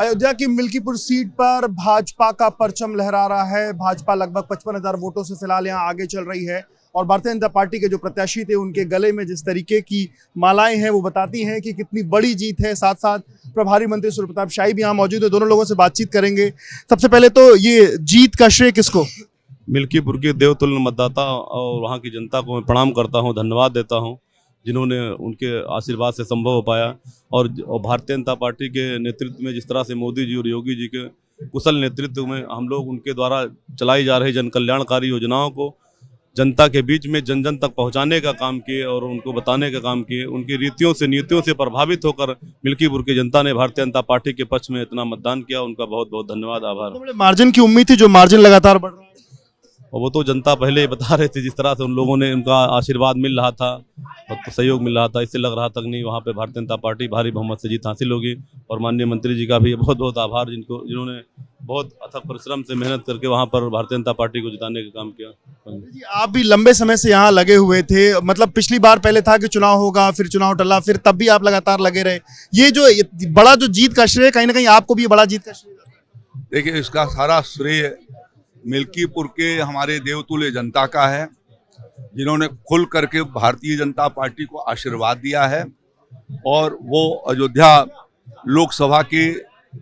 अयोध्या की मिल्कीपुर सीट पर भाजपा का परचम लहरा रहा है। भाजपा लगभग 55,000 वोटों से फिलहाल यहां आगे चल रही है और भारतीय जनता पार्टी के जो प्रत्याशी थे उनके गले में जिस तरीके की मालाएं हैं वो बताती हैं कि कितनी बड़ी जीत है। साथ साथ प्रभारी मंत्री सूर्य प्रताप शाही भी यहाँ मौजूद है, दोनों लोगों से बातचीत करेंगे। सबसे पहले तो ये जीत का श्रेय किसको? मिल्कीपुर के देवतुल्य मतदाता और वहाँ की जनता को मैं प्रणाम करता हूँ, धन्यवाद देता हूँ जिन्होंने उनके आशीर्वाद से संभव हो पाया। और भारतीय जनता पार्टी के नेतृत्व में जिस तरह से मोदी जी और योगी जी के कुशल नेतृत्व में हम लोग उनके द्वारा चलाई जा रही जन कल्याणकारी योजनाओं को जनता के बीच में जन जन तक पहुंचाने का काम किए और उनको बताने का काम किए। उनकी रीतियों से नीतियों से प्रभावित होकर मिल्कीपुर की जनता ने भारतीय जनता पार्टी के पक्ष में इतना मतदान किया, उनका बहुत बहुत धन्यवाद, आभार। तो बड़े मार्जिन की उम्मीद थी, जो मार्जिन लगातार बढ़ रहा है और वो तो जनता पहले ही बता रहे थे, जिस तरह से उन लोगों ने उनका आशीर्वाद मिल रहा था और तो सहयोग मिल रहा था, इससे लग रहा था कि नहीं वहाँ पे भारतीय जनता पार्टी भारी बहुमत से जीत हासिल होगी। और माननीय मंत्री जी का भी बहुत बहुत आभार, जिन्होंने बहुत अथक परिश्रम से मेहनत करके वहाँ पर भारतीय जनता पार्टी को जिताने का काम किया। आप भी लंबे समय से यहाँ लगे हुए थे, मतलब पिछली बार पहले था कि चुनाव होगा, फिर चुनाव टला, फिर तब भी आप लगातार लगे रहे। ये जो बड़ा जो जीत का श्रेय कहीं ना कहीं आपको भी बड़ा जीत का श्रेय? देखिए, इसका सारा श्रेय मिल्कीपुर के हमारे देवतुल्य जनता का है, जिन्होंने खुल करके भारतीय जनता पार्टी को आशीर्वाद दिया है। और वो अयोध्या लोकसभा के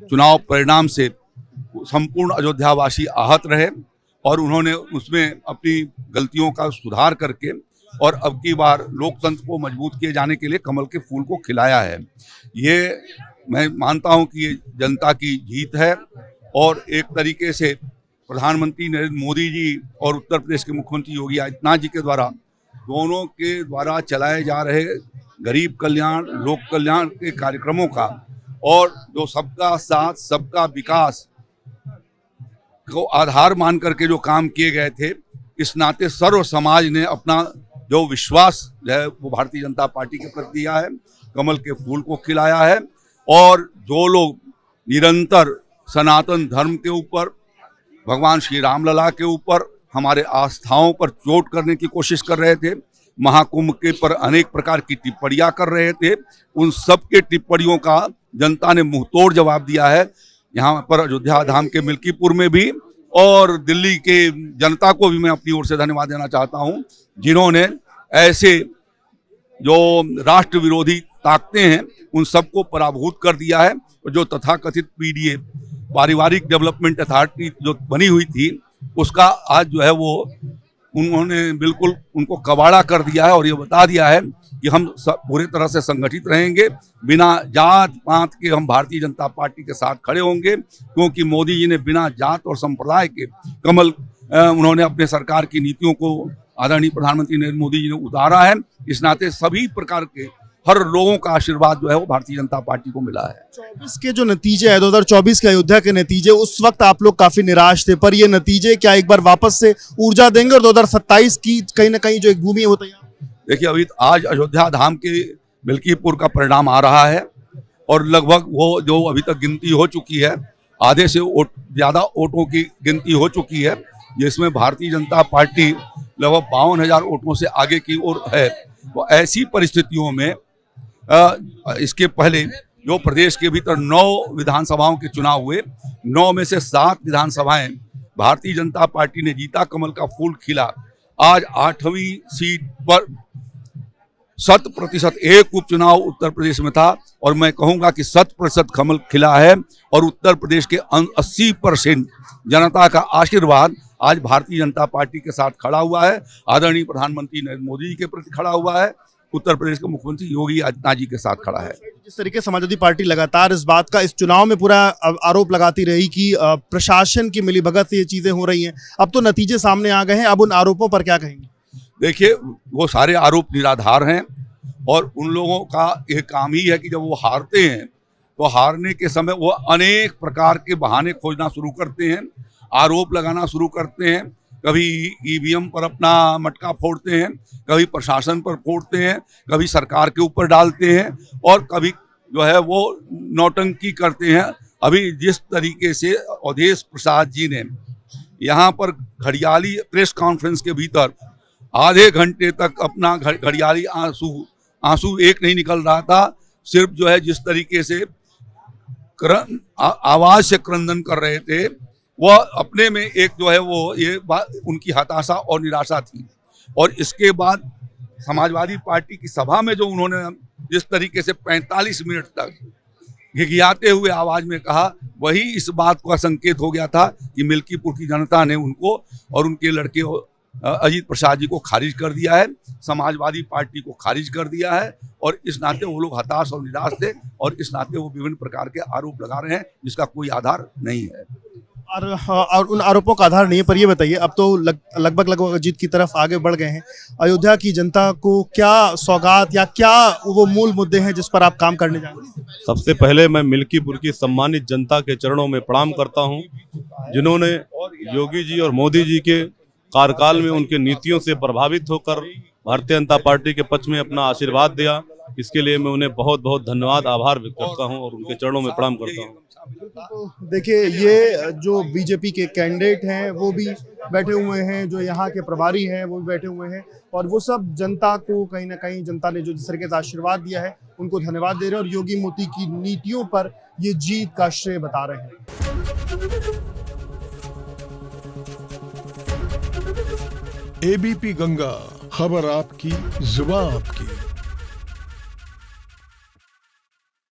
चुनाव परिणाम से संपूर्ण अयोध्यावासी आहत रहे और उन्होंने उसमें अपनी गलतियों का सुधार करके और अब की बार लोकतंत्र को मजबूत किए जाने के लिए कमल के फूल को खिलाया है। ये मैं मानता हूं कि ये जनता की जीत है और एक तरीके से प्रधानमंत्री नरेंद्र मोदी जी और उत्तर प्रदेश के मुख्यमंत्री योगी आदित्यनाथ जी के द्वारा दोनों के द्वारा चलाए जा रहे गरीब कल्याण, लोक कल्याण के कार्यक्रमों का और जो सबका साथ सबका विकास को आधार मान करके जो काम किए गए थे, इस नाते सर्व समाज ने अपना जो विश्वास है वो भारतीय जनता पार्टी के प्रति दिया है, कमल के फूल को खिलाया है। और जो लोग निरंतर सनातन धर्म के ऊपर, भगवान श्री राम लला के ऊपर, हमारे आस्थाओं पर चोट करने की कोशिश कर रहे थे, महाकुंभ के पर अनेक प्रकार की टिप्पणियां कर रहे थे, उन सब के टिप्पणियों का जनता ने मुंहतोड़ जवाब दिया है। यहाँ पर अयोध्या धाम के मिल्कीपुर में भी और दिल्ली के जनता को भी मैं अपनी ओर से धन्यवाद देना चाहता हूँ, जिन्होंने ऐसे जो राष्ट्र विरोधी ताकतें हैं उन सबको पराभूत कर दिया है। जो तथाकथित पीडीए पारिवारिक डेवलपमेंट अथॉरिटी जो बनी हुई थी, उसका आज जो है वो उन्होंने बिल्कुल उनको कबाड़ा कर दिया है और ये बता दिया है कि हम पूरी तरह से संगठित रहेंगे, बिना जात पात के हम भारतीय जनता पार्टी के साथ खड़े होंगे, क्योंकि मोदी जी ने बिना जात और संप्रदाय के कमल उन्होंने अपने सरकार की नीतियों को आदरणीय प्रधानमंत्री नरेंद्र मोदी जी ने उतारा है। इस नाते सभी प्रकार के हर लोगों का आशीर्वाद जो है वो भारतीय जनता पार्टी को मिला है। 24 के जो नतीजे है, 2024 के अयोध्या के नतीजे, उस वक्त आप लोग काफी निराश थे, पर ये नतीजे क्या एक बार वापस से ऊर्जा देंगे और 2027 की कहीं ना कहीं जो एक भूमि है वो तैयार? देखिए, अभी आज अयोध्या धाम के मिल्कीपुर का परिणाम आ रहा है और लगभग वो जो अभी तक गिनती हो चुकी है, आधे से ज्यादा वोटों की गिनती हो चुकी है, जिसमें भारतीय जनता पार्टी लगभग 52,000 वोटों से आगे की ओर है। तो ऐसी परिस्थितियों में इसके पहले जो प्रदेश के भीतर 9 विधानसभाओं के चुनाव हुए, 9 में से 7 विधानसभाएं भारतीय जनता पार्टी ने जीता, कमल का फूल खिला। आज 8वीं सीट पर 100% एक उपचुनाव उत्तर प्रदेश में था और मैं कहूंगा कि 100% कमल खिला है और उत्तर प्रदेश के 80% जनता का आशीर्वाद आज भारतीय जनता पार्टी के साथ खड़ा हुआ है, आदरणीय प्रधानमंत्री नरेंद्र मोदी जी के प्रति खड़ा हुआ है, उत्तर प्रदेश के मुख्यमंत्री योगी आदित्यनाथ जी के साथ खड़ा है। जिस तरीके से समाजवादी पार्टी लगातार इस बात का इस चुनाव में पूरा आरोप लगाती रही कि प्रशासन की मिलीभगत से ये चीजें हो रही हैं, अब तो नतीजे सामने आ गए हैं, अब उन आरोपों पर क्या कहेंगे? देखिए, वो सारे आरोप निराधार हैं और उन लोगों का एक काम ही है कि जब वो हारते हैं तो हारने के समय वो अनेक प्रकार के बहाने खोजना शुरू करते हैं, आरोप लगाना शुरू करते हैं। कभी ईवीएम पर अपना मटका फोड़ते हैं, कभी प्रशासन पर फोड़ते हैं, कभी सरकार के ऊपर डालते हैं और कभी जो है वो नौटंकी करते हैं। अभी जिस तरीके से अवधेश प्रसाद जी ने यहाँ पर घड़ियाली प्रेस कॉन्फ्रेंस के भीतर आधे घंटे तक अपना घड़ियाली आंसू एक नहीं निकल रहा था, सिर्फ जो है जिस तरीके से आवाज से क्रंदन कर रहे थे, वह अपने में एक जो है वो ये उनकी हताशा और निराशा थी। और इसके बाद समाजवादी पार्टी की सभा में जो उन्होंने जिस तरीके से 45 मिनट तक घिघियाते हुए आवाज में कहा, वही इस बात का संकेत हो गया था कि मिल्कीपुर की जनता ने उनको और उनके लड़के अजीत प्रसाद जी को खारिज कर दिया है, समाजवादी पार्टी को खारिज कर दिया है। और इस नाते वो लोग हताश और निराश थे और इस नाते वो विभिन्न प्रकार के आरोप लगा रहे हैं जिसका कोई आधार नहीं है। और उन आरोपों का आधार नहीं है। पर ये बताइए, अब तो लगभग जीत की तरफ आगे बढ़ गए हैं, अयोध्या की जनता को क्या सौगात या क्या वो मूल मुद्दे हैं जिस पर आप काम करने जा रहे हैं? सबसे पहले मैं मिल्कीपुर की सम्मानित जनता के चरणों में प्रणाम करता हूं, जिन्होंने योगी जी और मोदी जी के कार्यकाल में उनके नीतियों से प्रभावित होकर भारतीय जनता पार्टी के पक्ष में अपना आशीर्वाद दिया। इसके लिए मैं उन्हें बहुत बहुत धन्यवाद, आभार व्यक्त करता हूं और उनके चरणों में प्रणाम करता हूं। तो देखिए, ये जो बीजेपी के कैंडिडेट हैं वो भी बैठे हुए हैं, जो यहाँ के प्रभारी हैं वो भी बैठे हुए हैं, और वो सब जनता को कहीं ना कहीं जनता ने जो जिस तरीके से आशीर्वाद दिया है उनको धन्यवाद दे रहे हैं और योगी मोदी की नीतियों पर ये जीत का श्रेय बता रहे हैं। एबीपी गंगा, खबर आपकी, जुबान आपकी।